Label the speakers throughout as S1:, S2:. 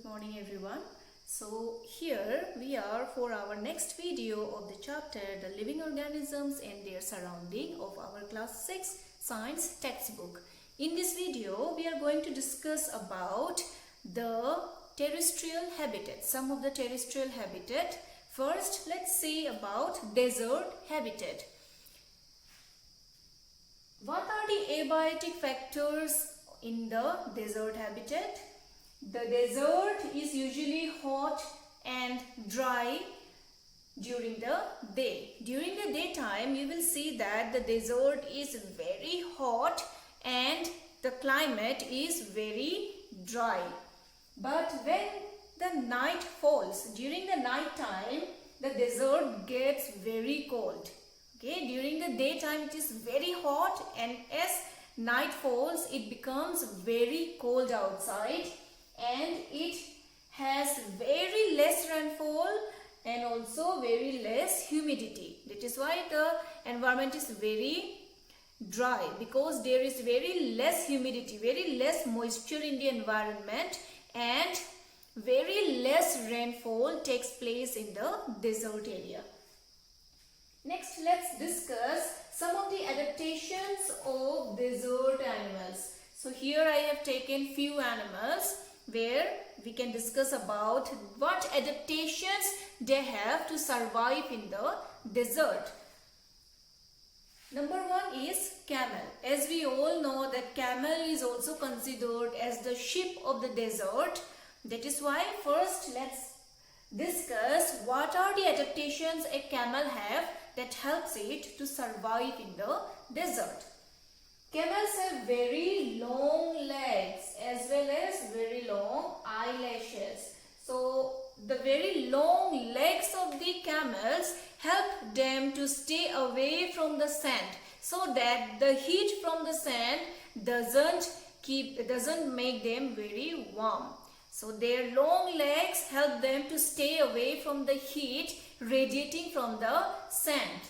S1: morning everyone. So here we are for our next video of the chapter The Living Organisms and Their Surrounding of our class 6 science textbook. In this video we are going to discuss about the terrestrial habitat, some of the terrestrial habitat. First let's see about desert habitat. What are the abiotic factors in the desert habitat? The desert is usually hot and dry during the day. During the daytime, you will see that the desert is very hot and the climate is very dry. But when the night falls, during the night time, the desert gets very cold. Okay, during the daytime it is very hot, and as night falls, it becomes very cold outside. And it has very less rainfall and also very less humidity. That is why the environment is very dry, because there is very less humidity, very less moisture in the environment, and very less rainfall takes place in the desert area. Next, let's discuss some of the adaptations of desert animals. So here I have taken few animals where we can discuss about what adaptations they have to survive in the desert. Number one is camel. As we all know that camel is also considered as the sheep of the desert. That is why first let's discuss what are the adaptations a camel have that helps it to survive in the desert. Camels have very long legs as well as very long eyelashes. So the very long legs of the camels help them to stay away from the sand, so that the heat from the sand doesn't make them very warm. So their long legs help them to stay away from the heat radiating from the sand.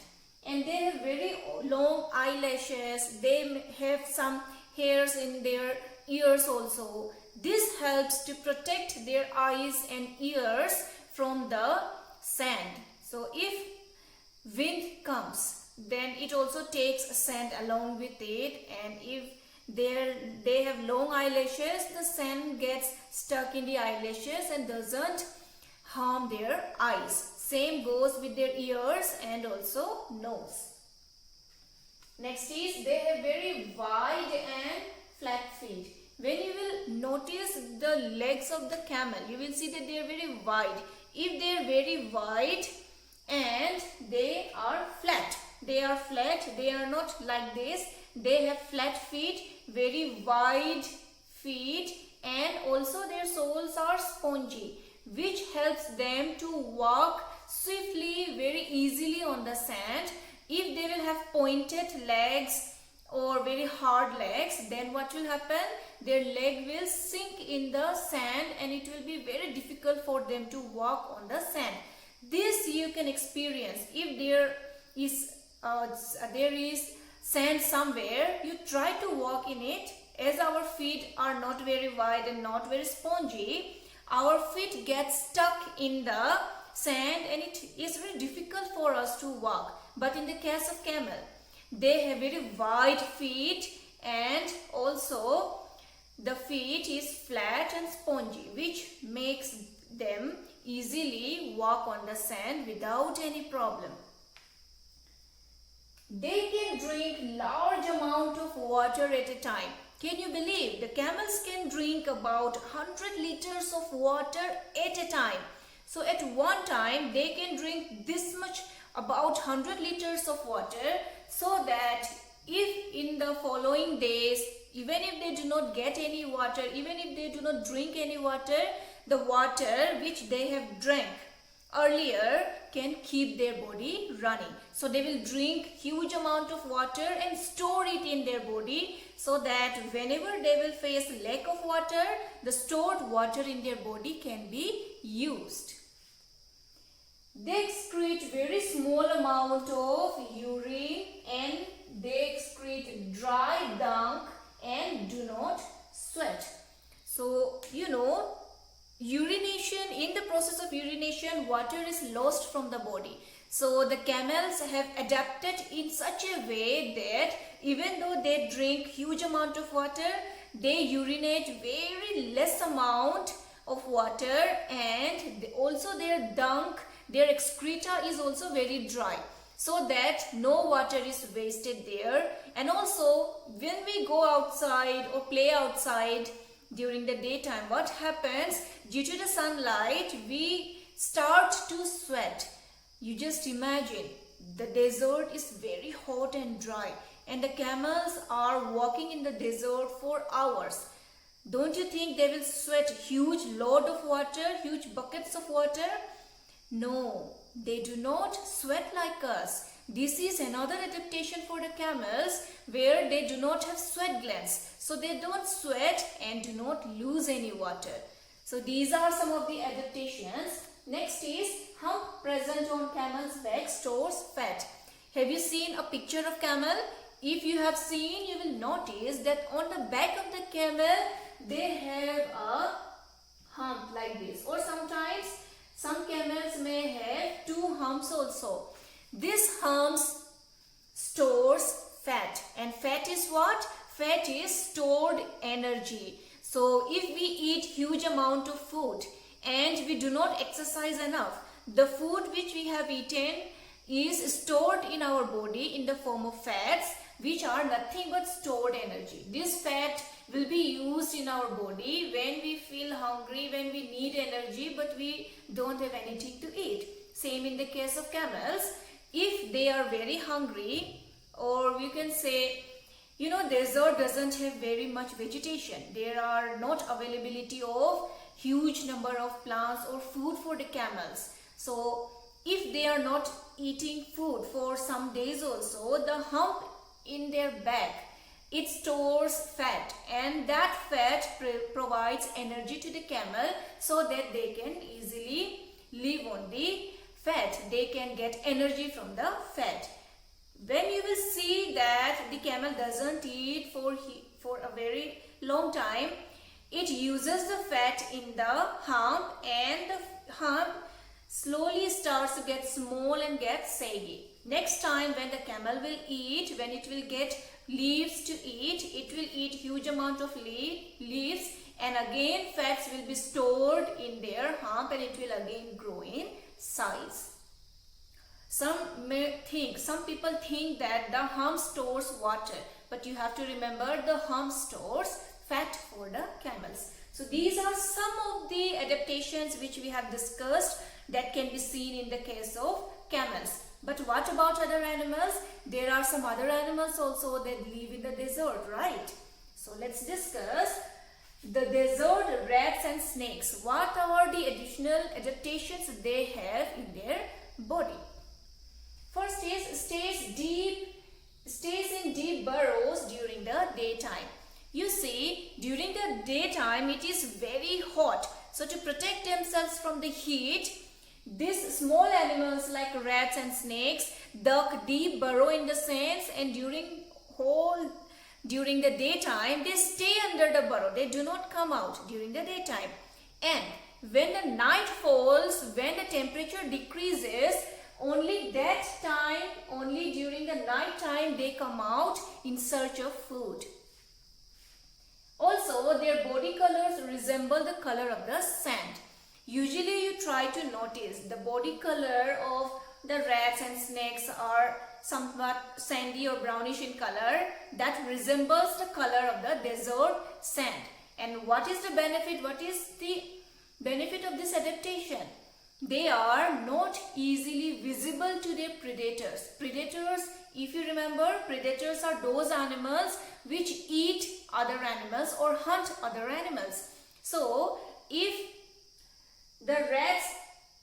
S1: And they have very long eyelashes. They have some hairs in their ears also. This helps to protect their eyes and ears from the sand. So if wind comes, then it also takes sand along with it, and if they have long eyelashes, the sand gets stuck in the eyelashes and doesn't harm their eyes. Same goes with their ears and also nose. Next is they have very wide and flat feet. When you will notice the legs of the camel, you will see that they are very wide. If they are very wide and they are flat, they are not like this. They have flat feet, very wide feet, and also their soles are spongy, which helps them to walk swiftly, very easily on the sand. If they will have pointed legs or very hard legs, then what will happen? Their leg will sink in the sand and it will be very difficult for them to walk on the sand. This you can experience if there is sand somewhere. You try to walk in it. As our feet are not very wide and not very spongy, our feet get stuck in the sand and it is very difficult for us to walk. But in the case of camel, they have very wide feet, and also the feet is flat and spongy, which makes them easily walk on the sand without any problem. They can drink large amount of water at a time. Can you believe? The camels can drink about 100 liters of water at a time. So at one time they can drink this much, about 100 liters of water, so that if in the following days, even if they do not get any water, even if they do not drink any water, the water which they have drank earlier can keep their body running. So they will drink huge amount of water and store it in their body, so that whenever they will face lack of water, the stored water in their body can be used. They excrete very small amount of urine, and they excrete dry dung and do not sweat. So you know urination, in the process of urination, water is lost from the body. So the camels have adapted in such a way that even though they drink huge amount of water, they urinate very less amount of water, and also their dung, their excreta is also very dry, so that no water is wasted there. And also when we go outside or play outside during the daytime, what happens? Due to the sunlight, we start to sweat. You just imagine, the desert is very hot and dry, and the camels are walking in the desert for hours. Don't you think they will sweat huge load of water, huge buckets of water? No, they do not sweat like us. This is another adaptation for the camels, where they do not have sweat glands. So they don't sweat and do not lose any water. So these are some of the adaptations. Next is, hump present on camel's back stores fat. Have you seen a picture of camel? If you have seen, you will notice that on the back of the camel, they have a hump like this. Or sometimes some camels may have two humps also. This humps stores fat, and fat is what? Fat is stored energy. So if we eat huge amount of food and we do not exercise enough, the food which we have eaten is stored in our body in the form of fats, which are nothing but stored energy. This fat will be used in our body when we feel hungry, when we need energy, but we don't have anything to eat. Same in the case of camels. If they are very hungry, or you can say, desert doesn't have very much vegetation. There are not availability of huge number of plants or food for the camels. So if they are not eating food for some days also, the hump in their back, it stores fat, and that fat provides energy to the camel so that they can easily live on the fat. They can get energy from the fat. When you will see that the camel doesn't eat for a very long time, it uses the fat in the hump, and the hump slowly starts to get small and get saggy. Next time when the camel will eat, when it will get leaves to eat, it will eat huge amount of leaves, and again fats will be stored in their hump, and it will again grow in size. Some people think that the hump stores water, but you have to remember the hump stores fat for the camels. So these are some of the adaptations which we have discussed that can be seen in the case of camels. But what about other animals? There are some other animals also that live in the desert, right? So let's discuss the desert rats and snakes. What are the additional adaptations they have in their body? First is stays in deep burrows during the daytime. You see, during the daytime it is very hot. So to protect themselves from the heat, these small animals like rats and snakes dug deep burrow in the sands, and during the daytime they stay under the burrow. They do not come out during the daytime. And when the night falls, when the temperature decreases, only during the night time they come out in search of food. Also, their body colors resemble the color of the sand. Usually you try to notice the body color of the rats and snakes are somewhat sandy or brownish in color. That resembles the color of the desert sand. And what is the benefit? What is the benefit of this adaptation? They are not easily visible to their predators. Predators, if you remember, predators are those animals which eat other animals or hunt other animals. So, if the rat's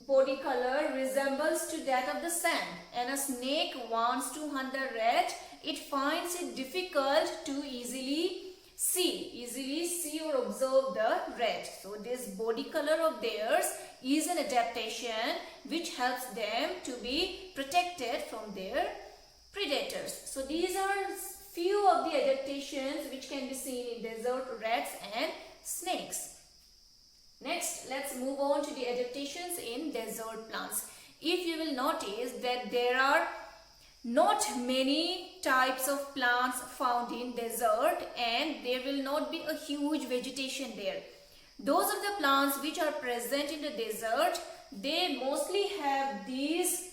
S1: body color resembles to that of the sand, and a snake wants to hunt the rat, it finds it difficult to easily see or observe the rat. So this body color of theirs is an adaptation which helps them to be protected from their predators. So these are few of the adaptations which can be seen in desert rats and snakes. Next, let's move on to the adaptations in desert plants. If you will notice that there are not many types of plants found in desert, and there will not be a huge vegetation there. Those of the plants which are present in the desert, they mostly have these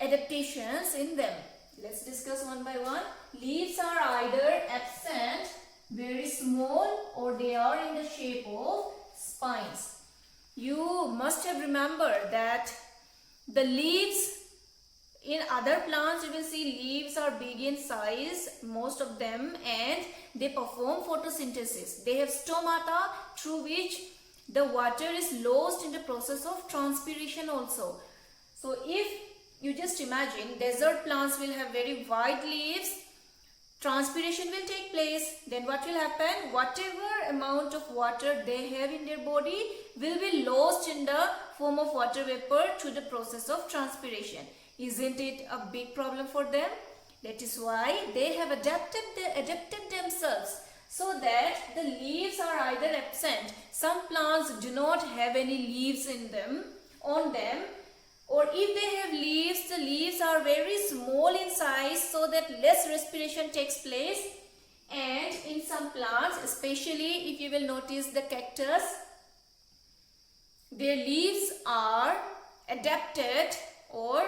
S1: adaptations in them. Let's discuss one by one. Leaves are either absent, very small, or they are in the shape of spines. You must have remembered that the leaves in other plants, you will see leaves are big in size, most of them, and they perform photosynthesis. They have stomata through which the water is lost in the process of transpiration also. So if you just imagine, desert plants will have very wide leaves, transpiration will take place, then what will happen? Whatever amount of water they have in their body will be lost in the form of water vapor through the process of transpiration. Isn't it a big problem for them? That is why they have adapted themselves so that the leaves are either absent. Some plants do not have any leaves on them, or if they have leaves, the leaves are very small in size so that less respiration takes place. And in some plants, especially if you will notice the cactus, their leaves are adapted, or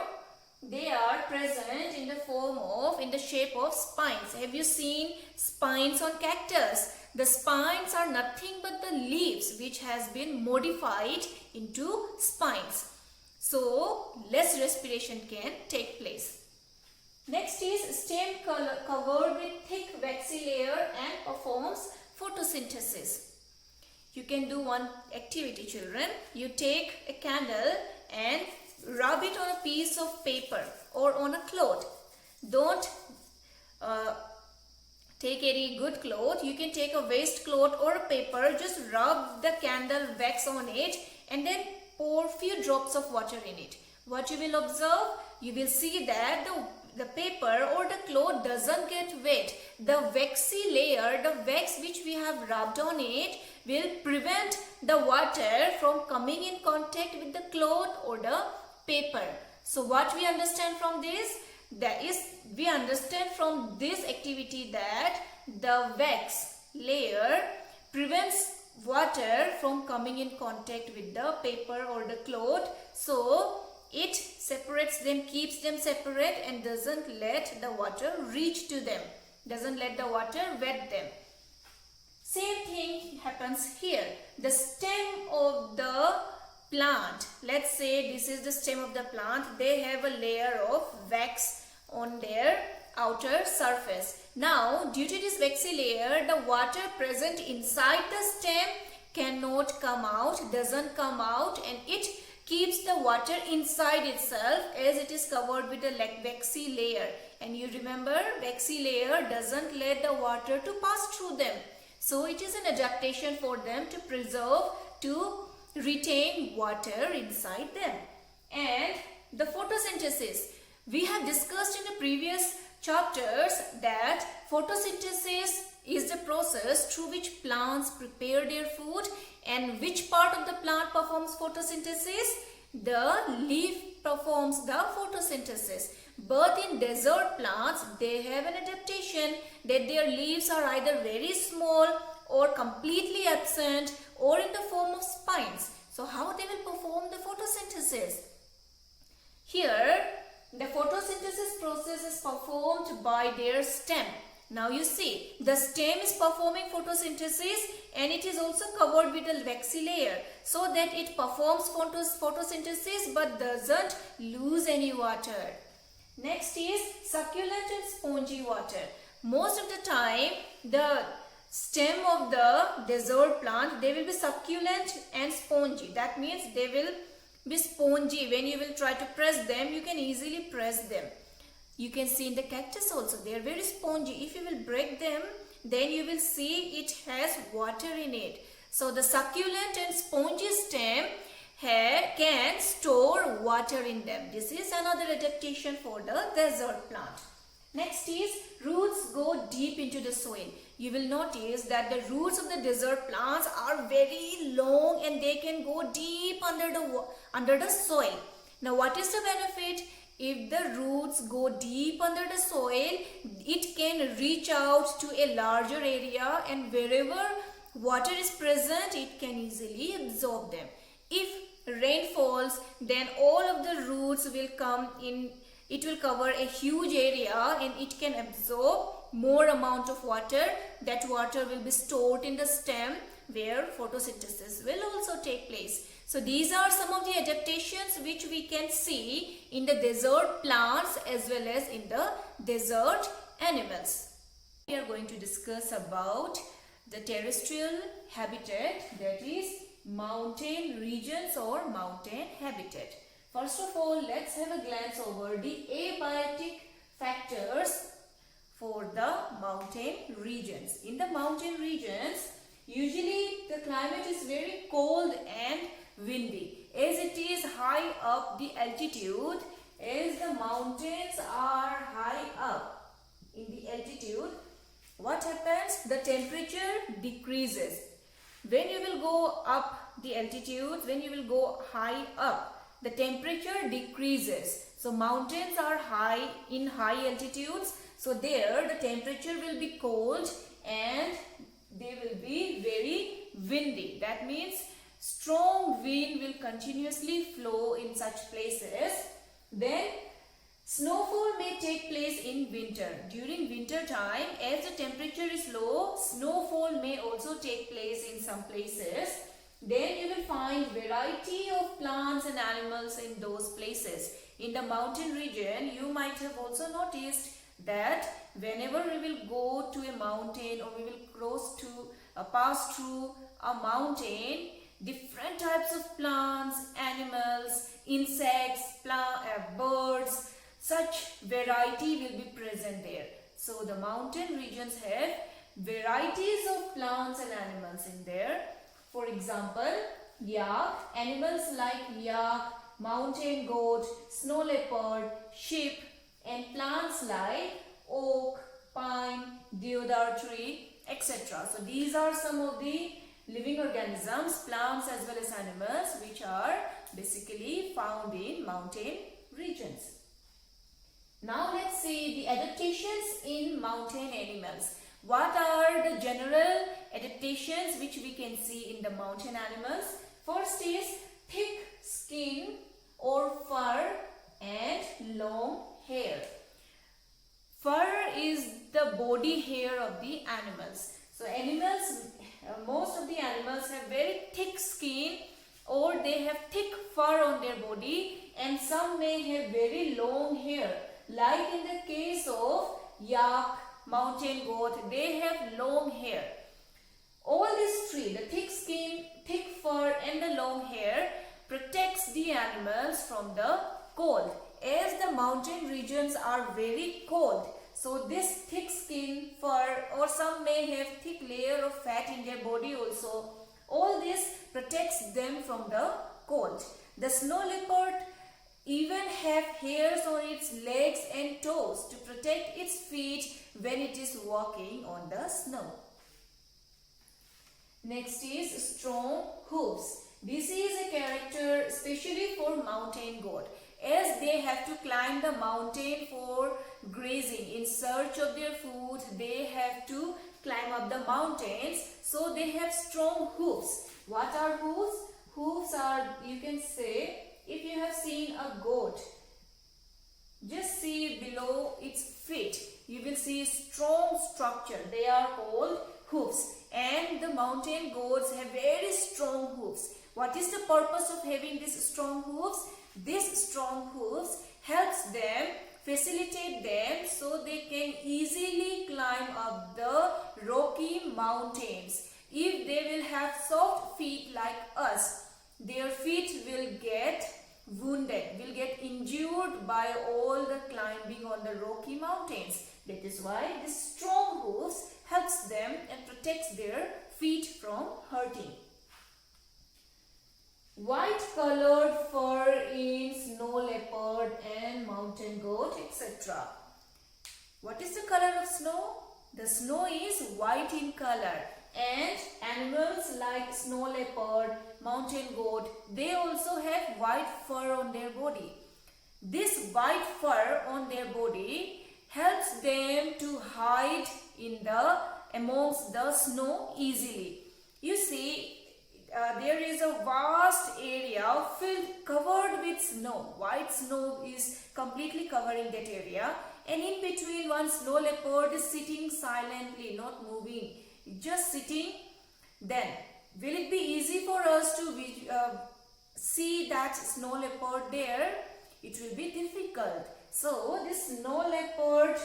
S1: they are present in the shape of spines. Have you seen spines on cactus? The spines are nothing but the leaves which has been modified into spines. So less respiration can take place. Next is stem covered with thick waxy layer and performs photosynthesis. You can do one activity, children. You take a candle and rub it on a piece of paper or on a cloth. Don't take any good cloth. You can take a waste cloth or a paper. Just rub the candle wax on it and then pour few drops of water in it. What you will observe? You will see that the paper or the cloth doesn't get wet. The waxy layer, the wax which we have rubbed on it, will prevent the water from coming in contact with the cloth or the paper. So what we understand from this? We understand from this activity that the wax layer prevents water from coming in contact with the paper or the cloth. So it separates them, keeps them separate, and doesn't let the water reach to them, doesn't let the water wet them. Same thing happens here. The stem of the plant, let's say this is the stem of the plant, they have a layer of wax on their outer surface. Now due to this waxy layer, the water present inside the stem cannot come out, doesn't come out, and it keeps the water inside itself as it is covered with a waxy layer. And you remember, waxy layer doesn't let the water to pass through them. So it is an adaptation for them to preserve, to retain water inside them. And the photosynthesis, we have discussed in the previous chapters that photosynthesis is the process through which plants prepare their food. And which part of the plant performs photosynthesis? The leaf performs the photosynthesis. But in desert plants, they have an adaptation that their leaves are either very small or completely absent or in the form of spines. So how they will perform the photosynthesis? Here, the photosynthesis process is performed by their stem. Now you see, the stem is performing photosynthesis and it is also covered with a waxy layer so that it performs photosynthesis but doesn't lose any water. Next is succulent and spongy water. Most of the time, the stem of the desert plant, they will be succulent and spongy. That means they will be spongy. When you will try to press them, you can easily press them. You can see in the cactus also, they are very spongy. If you will break them, then you will see it has water in it. So the succulent and spongy stem can store water in them. This is another adaptation for the desert plant. Next is roots go deep into the soil. You will notice that the roots of the desert plants are very long and they can go deep under the soil. Now what is the benefit? If the roots go deep under the soil, it can reach out to a larger area, and wherever water is present, it can easily absorb them. If rain falls, then all of the roots will come in. It will cover a huge area and it can absorb more amount of water. That water will be stored in the stem where photosynthesis will also take place. So these are some of the adaptations which we can see in the desert plants as well as in the desert animals. We are going to discuss about the terrestrial habitat, that is mountain regions or mountain habitat. First of all, let's have a glance over the abiotic factors for the mountain regions. In the mountain regions, usually the climate is very cold and windy. As it is high up the altitude, as the mountains are high up in the altitude, what happens? The temperature decreases. When you will go up the altitude, when you will go high up, the temperature decreases. So mountains are high in high altitudes. So there the temperature will be cold and they will be very windy. That means strong wind will continuously flow in such places. Then snowfall may take place in winter. During winter time, as the temperature is low, snowfall may also take place in some places. Then you will find variety of plants and animals in those places. In the mountain region, you might have also noticed that whenever we will go to a mountain or we will pass through a mountain, different types of plants, animals, insects, birds, such variety will be present there. So the mountain regions have varieties of plants and animals in there. For example, yak, animals like yak, mountain goat, snow leopard, sheep, and plants like oak, pine, deodar tree, etc. So these are some of the living organisms, plants as well as animals, which are basically found in mountain regions. Now let's see the adaptations in mountain animals. What are the general adaptations which we can see in the mountain animals? First is thick skin or fur and long hair. Fur is the body hair of the animals. So most of the animals have very thick skin or they have thick fur on their body, and some may have very long hair. Like in the case of yak, mountain goat, they have long hair. All these three, the thick skin, thick fur and the long hair, protects the animals from the cold. As the mountain regions are very cold, so this thick skin, fur, or some may have thick layer of fat in their body also, all this protects them from the cold. The snow leopard even have hairs on its legs and toes to protect its feet when it is walking on the snow. Next is strong hooves. This is a character especially for mountain goat, as they have to climb the mountain for grazing. In search of their food, they have to climb up the mountains, so they have strong hooves. What are hooves? Hooves are, you can say, if you have seen a goat, just see below its feet, you will see strong structure. They are called hooves, and the mountain goats have very strong hooves. What is the purpose of having these strong hooves? This strong hooves helps them, facilitate them so they can easily climb up the rocky mountains. If they will have soft feet like us, their feet will get wounded, will get injured by all the climbing on the rocky mountains. That is why this strong hooves helps them and protects their feet from hurting. White colored fur in snow leopard and mountain goat, etc. What is the color of snow? The snow is white in color, and animals like snow leopard, mountain goat, they also have white fur on their body. This white fur on their body helps them to hide amongst the snow easily. You see, there is a vast area covered with snow. White snow is completely covering that area, and in between one snow leopard is sitting silently, not moving, just sitting. Then will it be easy for us to see that snow leopard there? It will be difficult. So this snow leopard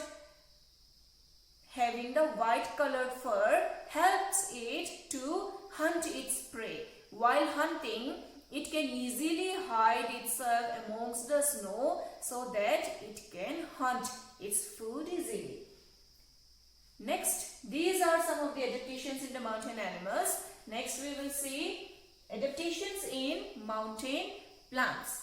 S1: having the white colored fur helps it to hunt its prey. While hunting, it can easily hide itself amongst the snow so that it can hunt its food easily. Next, these are some of the adaptations in the mountain animals. Next, we will see adaptations in mountain plants.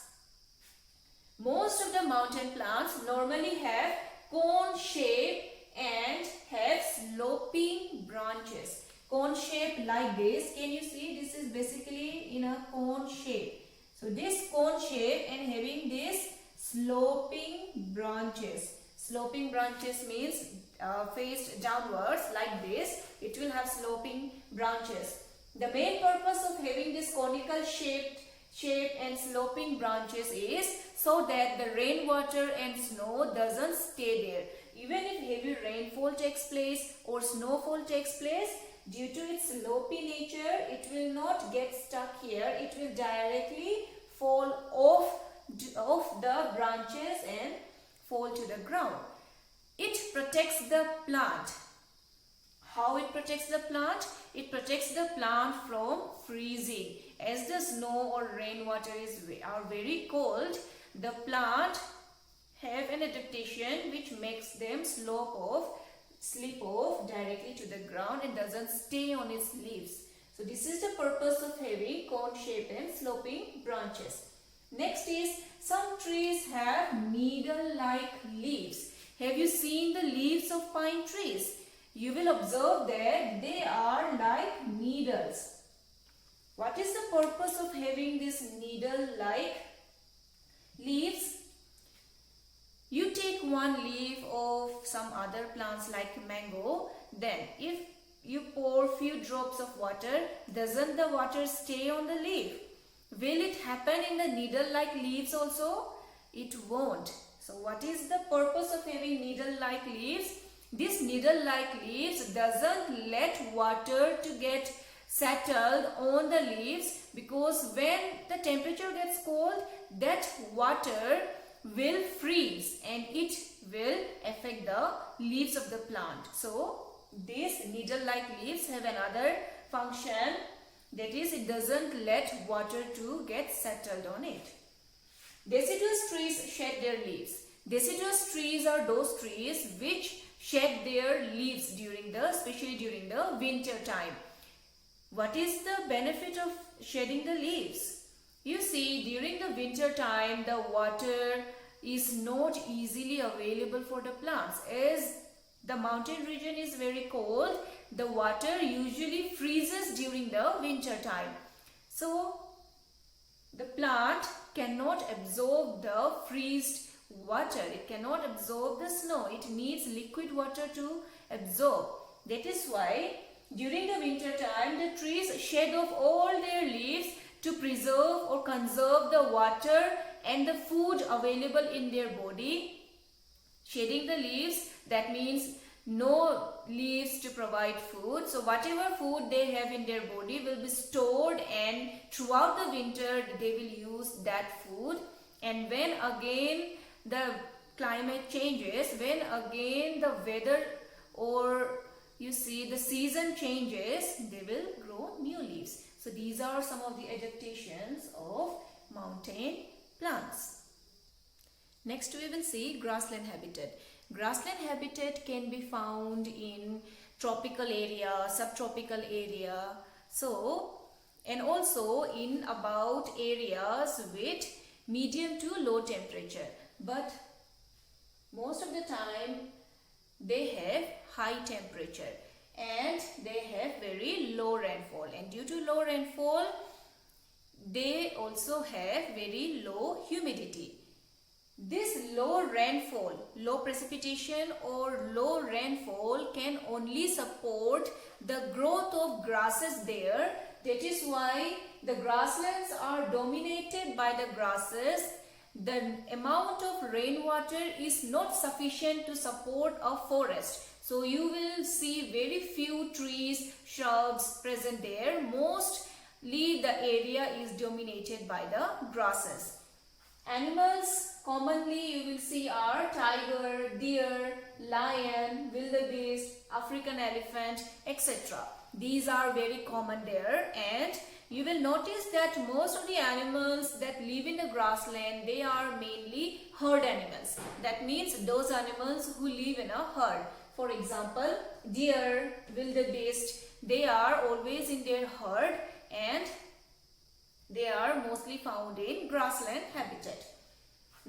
S1: Most of the mountain plants normally have cone shape and have sloping branches. Cone shape like this. Can you see? This is basically in a cone shape. So this cone shape and having this sloping branches. Sloping branches means faced downwards like this. It will have sloping branches. The main purpose of having this conical shape and sloping branches is so that the rainwater and snow doesn't stay there. Even if heavy rainfall takes place or snowfall takes place, due to its slopy nature, it will not get stuck here. It will directly fall off the branches and fall to the ground. It protects the plant. How it protects the plant? It protects the plant from freezing. As the snow or rainwater are very cold, the plant have an adaptation which makes them slip off directly to the ground and doesn't stay on its leaves. So this is the purpose of having cone shape and sloping branches. Next is, some trees have needle-like leaves. Have you seen the leaves of pine trees? You will observe that they are like needles. What is the purpose of having these needle-like leaves? You take one leaf of some other plants like mango, then if you pour few drops of water, doesn't the water stay on the leaf? Will it happen in the needle-like leaves also? It won't. So what is the purpose of having needle-like leaves? This needle-like leaves doesn't let water to get settled on the leaves, because when the temperature gets cold, that water will freeze and it will affect the leaves of the plant. So these needle-like leaves have another function, that is, it doesn't let water to get settled on it. Deciduous trees shed their leaves. Deciduous trees are those trees which shed their leaves especially during the winter time. What is the benefit of shedding the leaves? You see, during the winter time, the water is not easily available for the plants. As the mountain region is very cold, the water usually freezes during the winter time. So the plant cannot absorb the freezed water. It cannot absorb the snow. It needs liquid water to absorb. That is why during the winter time, the trees shed off all their leaves to preserve or conserve the water and the food available in their body. Shedding the leaves, that means no leaves to provide food. So whatever food they have in their body will be stored, and throughout the winter they will use that food. And when again the climate changes, when again the weather or you see the season changes, they will grow new leaves. So these are some of the adaptations of mountain plants. Next we will see grassland habitat. Grassland habitat can be found in tropical area, subtropical area, and also in about areas with medium to low temperature. But most of the time they have high temperature and they have very low rainfall, and due to low rainfall they also have very low humidity. This low rainfall, low precipitation or low rainfall can only support the growth of grasses there. That is why the grasslands are dominated by the grasses. The amount of rainwater is not sufficient to support a forest. So you will see very few trees, shrubs present there. Mostly the area is dominated by the grasses. Animals commonly you will see are tiger, deer, lion, wildebeest, African elephant, etc. These are very common there, and you will notice that most of the animals that live in the grassland, they are mainly herd animals. That means those animals who live in a herd. For example, deer, wildebeest, they are always in their herd and they are mostly found in grassland habitat.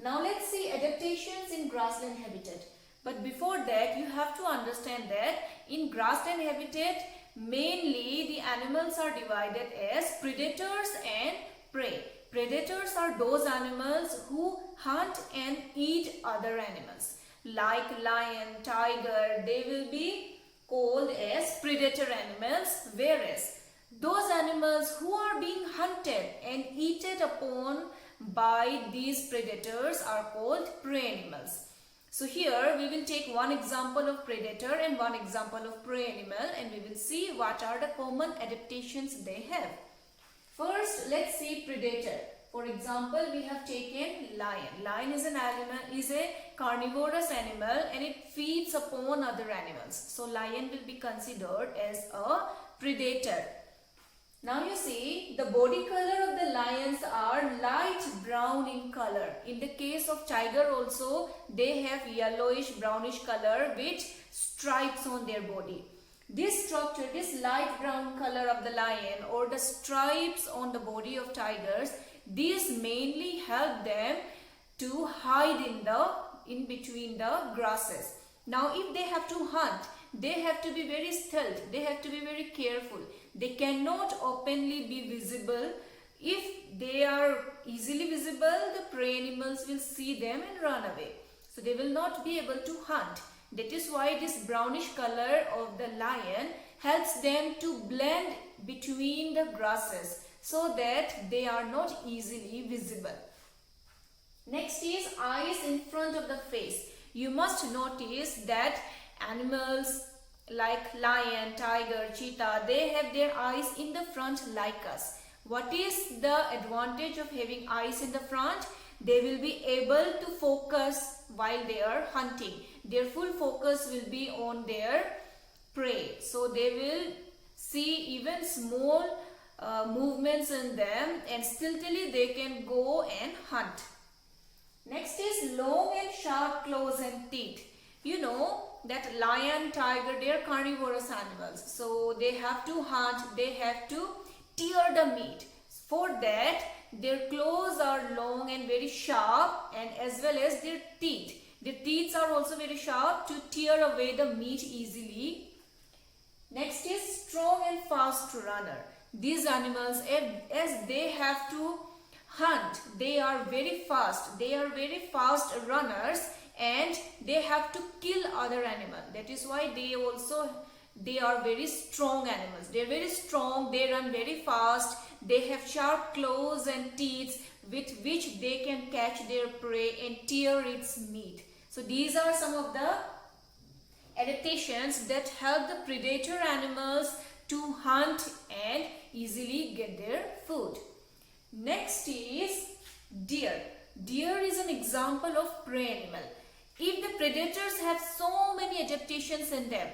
S1: Now let's see adaptations in grassland habitat. But before that, you have to understand that in grassland habitat, mainly the animals are divided as predators and prey. Predators are those animals who hunt and eat other animals. Like lion, tiger, they will be called as predator animals, whereas those animals who are being hunted and eaten upon by these predators are called prey animals. So here we will take one example of predator and one example of prey animal, and we will see what are the common adaptations they have. First, let's see predator. For example, we have taken lion. Lion is an animal, is a carnivorous animal, and it feeds upon other animals. So lion will be considered as a predator. Now you see the body color of the lions are light brown in color. In the case of tiger also, they have yellowish brownish color with stripes on their body. This structure, this light brown color of the lion or the stripes on the body of tigers, these mainly help them to hide in between the grasses. Now if they have to hunt, they have to be very stealth, they have to be very careful. They cannot openly be visible. If they are easily visible, the prey animals will see them and run away. So they will not be able to hunt. That is why this brownish color of the lion helps them to blend between the grasses so that they are not easily visible. Next is eyes in front of the face. You must notice that animals like lion, tiger, cheetah, they have their eyes in the front like us. What is the advantage of having eyes in the front? They will be able to focus while they are hunting. Their full focus will be on their prey. So they will see even small movements in them, and stealthily they can go and hunt. Next is long and sharp claws and teeth. You know that lion, tiger, they are carnivorous animals. So they have to hunt, they have to tear the meat. For that, their claws are long and very sharp, and as well as their teeth. Their teeth are also very sharp to tear away the meat easily. Next is strong and fast runner. These animals, as they have to hunt, they are very fast. They are very fast runners and they have to kill other animals. That is why they are very strong animals. They are very strong, they run very fast, they have sharp claws and teeth with which they can catch their prey and tear its meat. So these are some of the adaptations that help the predator animals to hunt and easily get their food. Next is deer. Deer is an example of prey animal. If the predators have so many adaptations in them,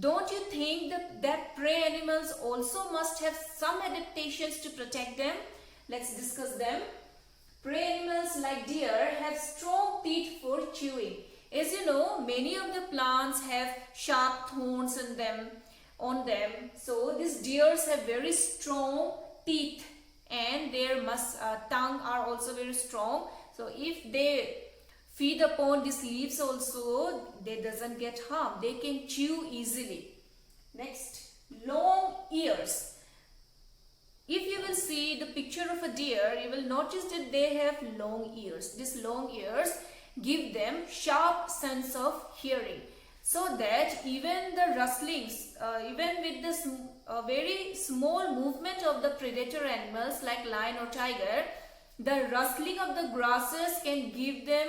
S1: don't you think that prey animals also must have some adaptations to protect them? Let's discuss them. Prey animals like deer have strong teeth for chewing. As you know, many of the plants have sharp thorns on them. So these deers have very strong teeth and their tongue are also very strong. So if they feed upon these leaves also, they doesn't get harm. They can chew easily. Next, long ears. If you will see the picture of a deer, you will notice that they have long ears. These long ears give them sharp sense of hearing, so that even the rustlings, even with this very small movement of the predator animals like lion or tiger, the rustling of the grasses can give them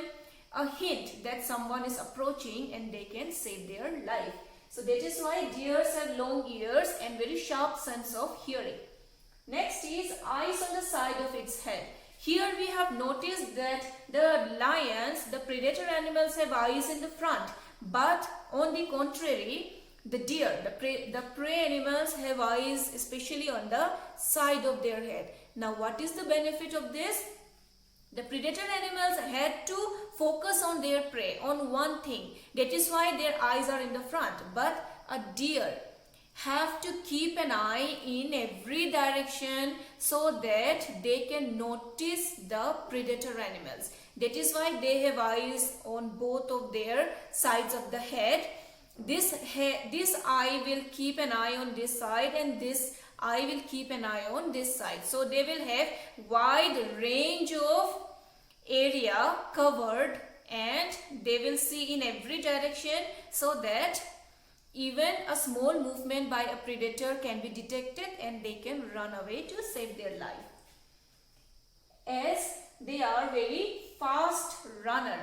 S1: a hint that someone is approaching and they can save their life. So that is why deers have long ears and very sharp sense of hearing. Next is eyes on the side of its head. Here we have noticed that the lions, the predator animals, have eyes in the front, but on the contrary, the deer, the prey animals have eyes especially on the side of their head. Now what is the benefit of this? The predator animals had to focus on their prey, on one thing. That is why their eyes are in the front. But a deer have to keep an eye in every direction so that they can notice the predator animals. That is why they have eyes on both of their sides of the head. This eye will keep an eye on this side, and this eye will keep an eye on this side. So they will have wide range of area covered, and they will see in every direction, so that even a small movement by a predator can be detected and they can run away to save their life. As they are very fast runner,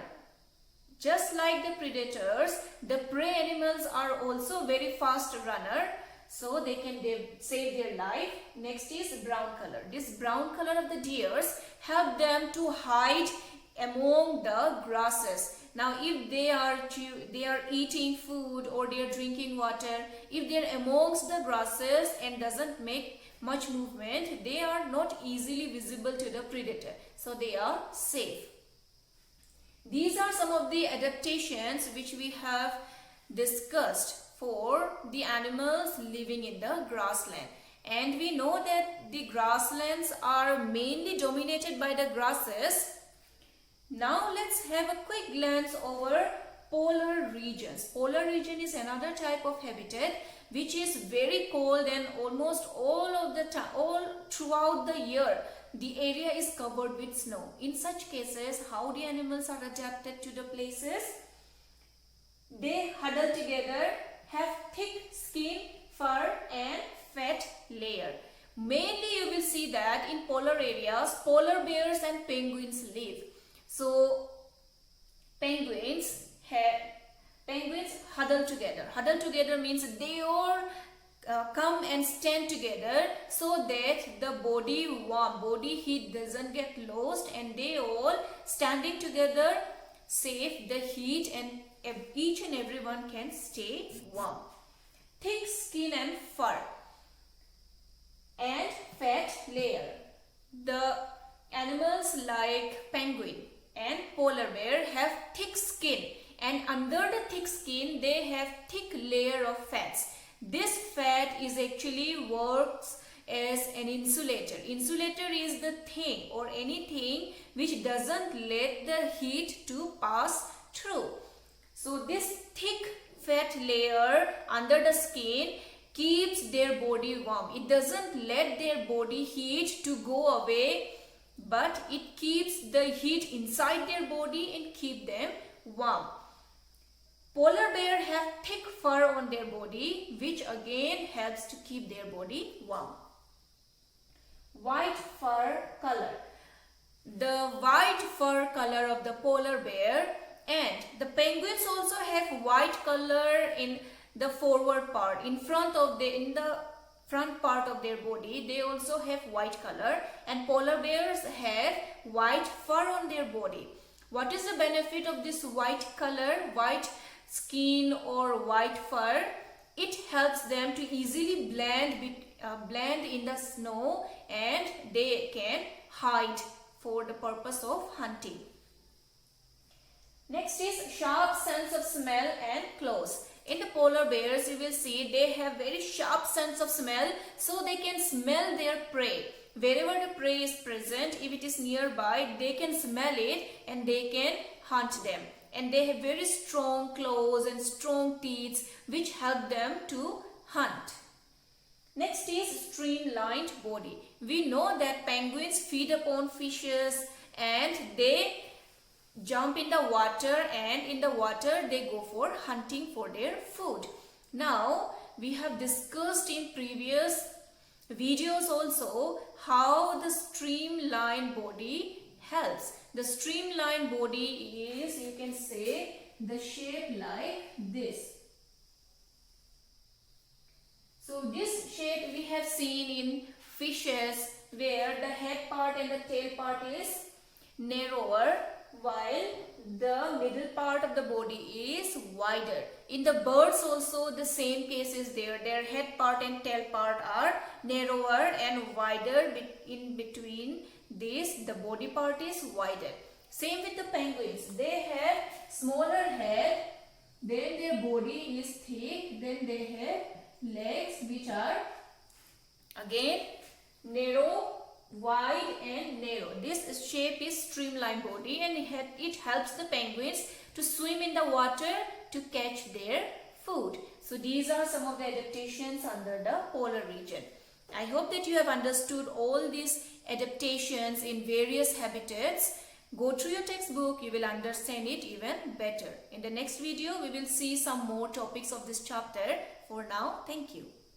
S1: just like the predators, the prey animals are also very fast runner, so they can save their life. Next is brown color. This brown color of the deers help them to hide among the grasses. Now if they are eating food or they are drinking water, if they are amongst the grasses and doesn't make much movement, they are not easily visible to the predator, so they are safe. These are some of the adaptations which we have discussed for the animals living in the grassland. And we know that the grasslands are mainly dominated by the grasses. Now let's have a quick glance over polar regions. Polar region is another type of habitat which is very cold, and almost all throughout the year the area is covered with snow. In such cases, how the animals are adapted to the places? They huddle together, have thick skin, fur and fat layer. Mainly you will see that in polar areas, polar bears and penguins live. So penguins huddle together. Huddle together means they all come and stand together so that the body heat doesn't get lost, and they all standing together save the heat, and each and everyone can stay warm. Thick skin and fur and fat layer. The animals like penguin and polar bear have thick skin, and under the thick skin they have thick layer of fats. This fat is actually works as an insulator. Insulator is the thing or anything which doesn't let the heat to pass through. So this thick fat layer under the skin keeps their body warm. It doesn't let their body heat to go away, but it keeps the heat inside their body and keep them warm. Polar bear have thick fur on their body, which again helps to keep their body warm. White fur color. The white fur color of the polar bear, and the penguins also have white color in the forward part, in the front part of their body. They also have white color, and polar bears have white fur on their body. What is the benefit of this white color, white skin or white fur? It helps them to easily blend in the snow, and they can hide for the purpose of hunting. Next is sharp sense of smell and claws. In the polar bears, you will see they have very sharp sense of smell, so they can smell their prey. Wherever the prey is present, if it is nearby, they can smell it and they can hunt them. And they have very strong claws and strong teeth which help them to hunt. Next is streamlined body. We know that penguins feed upon fishes and they jump in the water, and in the water they go for hunting for their food. Now we have discussed in previous videos also how the streamlined body helps. The streamlined body is, you can say, the shape like this. So this shape we have seen in fishes where the head part and the tail part is narrower while the middle part of the body is wider. In the birds also the same case is there. Their head part and tail part are narrower and wider. In between this the body part is wider. Same with the penguins. They have smaller head, then their body is thick, then they have legs which are again narrow, wide and narrow. This shape is streamlined body, and it helps the penguins to swim in the water to catch their food. So these are some of the adaptations under the polar region. I hope that you have understood all these adaptations in various habitats. Go through your textbook, you will understand it even better. In the next video, we will see some more topics of this chapter. For now, thank you.